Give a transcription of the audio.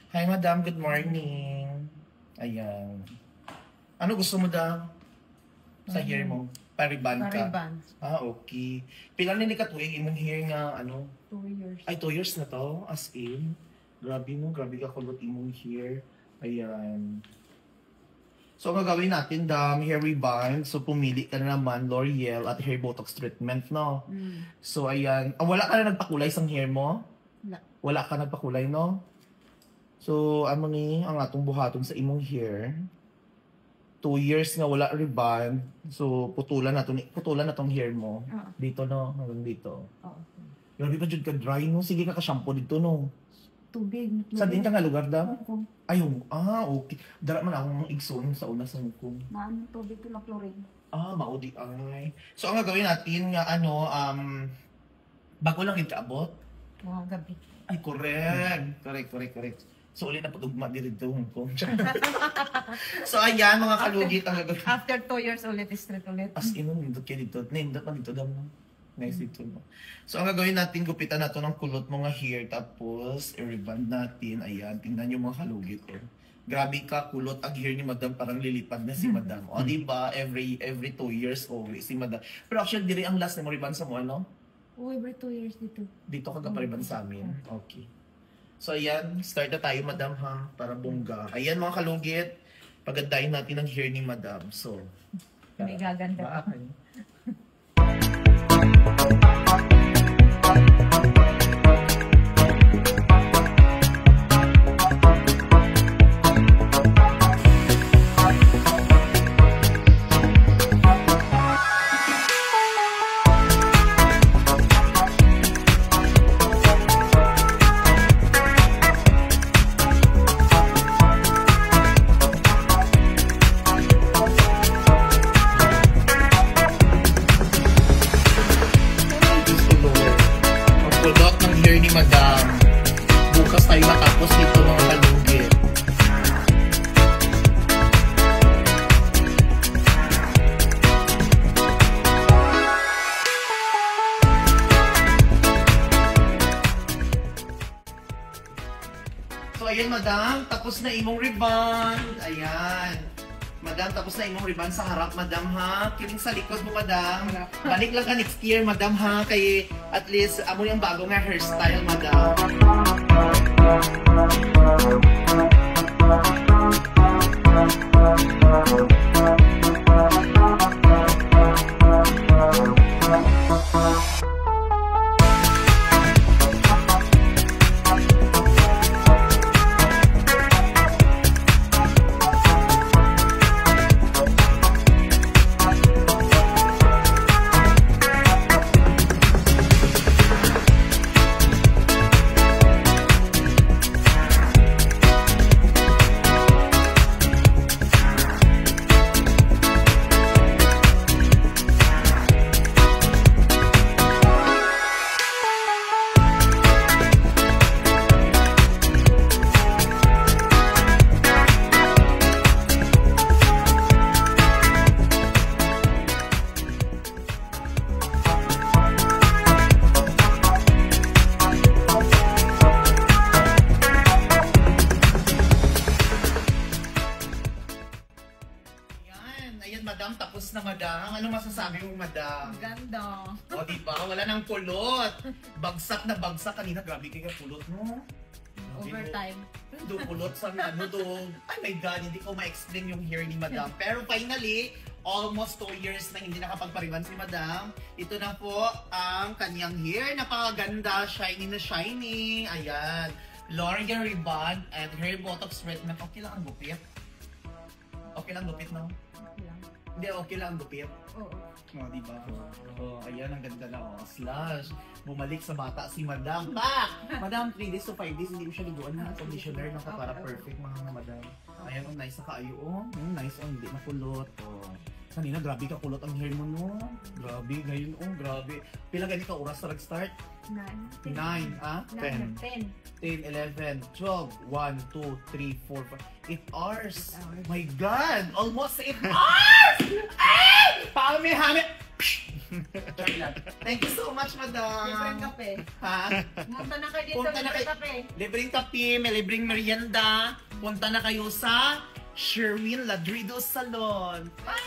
Hi, madam. Good morning. Ayan. Ano gusto mo daw? Sa hair mo? Pariban ka? Pariban. Okay. Pila na ni katuig imong hair nga, ano? 2 years. Ay, 2 years na to? As in? Grabe mo. Grabe ka kulot imong hair. Ayan. So, ang gagawin natin, hair rebond. So, pumili ka na naman, L'Oreal at hair botox treatment, no? So, ayan. Wala ka na nagpakulay sa hair mo? Wala. Wala ka nagpakulay, no? So, ano ni, ang atong buhaton sa imong hair. 2 years nga wala rebond. So, putulan na tong hair mo. Dito, no? Hanggang dito. Oo. Grabe pa dyan ka dry, no? Sige ka shampoo dito, no? Tubig. Sa din ka nga lugar daw? Hong Ayun, okay. Dara man akong igsoon sa una sa Hong Maano tubig ko lang chlorine. maudi ay. So, ang gagawin natin nga, bago lang ikaabot. Mga gabi. Ay, correct. So, ulit na patugma dito Hong Kong. So, ayan, mga kalugit ang gagawin. After 2 years ulit, straight ulit. As in, nindot kayo dito. Nindot na dito daw, no? Nice dito, no? So, ang gagawin natin, gupitan na to ng kulot mga hair, tapos, i-reband natin. Ayan, tingnan nyo mga kalugit, oh. Grabe ka, kulot ang hair ni madam, parang lilipad na si madam. O, diba? Every 2 years, si madam. Pero actually, diri ang last na mo reband sa mo, ano? Oh, every 2 years dito. Dito ka kapariban sa amin. Okay. So, ayan. Start na tayo, madam, ha? Para bongga. Ayan, mga kalugit. Pagandahin natin ang hair ni madam. So, May gaganda. Baakan. Kulot ng hair ni madam. Bukas tayo matapos dito mga kalugit. So ayan madam, tapos na imong rebond. Ayan. Madam, tapos na imong rebond sa harap, madam ha. Kiling sa likod mo, madam. Balik lang ka next year, madam ha. Kay at least, amo yung bago nga hairstyle, madam. Ayan, madam, tapos na, madam. Ano masasabi mo, madam? Ganda. O, diba? Wala nang kulot. Bagsak na bagsak. Kanina, grabe kayo kulot mo. Overtime. Do kulot sa ano do. Ay my God, hindi ko ma-explain yung hair ni madam. Pero finally, almost 2 years na hindi nakapagpariban si madam. Ito na po ang kanyang hair. Napakaganda, shiny na shiny. Ayan. L'Oreal Rebond and Hair Botox Treatment. Okay lang ang gupit? Okay lang gupit, no? Okay lang. Hindi, okay lang ang gupit. Oo. Diba? Ayan, ang ganda na, slash. Bumalik sa bata si Madam. Pak! Madam, 3 days to 5 days, hindi mo siya liguan na. Conditioner lang ka para perfect, mga madam. Ayan, nice na kaayo, nice, hindi na kulot, Kanina, grabe ka kulot ang hair mo, no? Grabe, ngayon, grabe. Pila ganito oras na nag-start? 9. 10. 10, 11, 12, 1, 2, 3, 4, 5, 8 hours. My God! Almost 8 hours! Ay! Pami-hami! Thank you so much, Libreng madam. kape. Ha? Punta na kayo dito, Punta na libreng kayo. kape. Libreng kape, may libreng merienda. Punta na kayo sa Sherwin Ladrido Salon. Ah!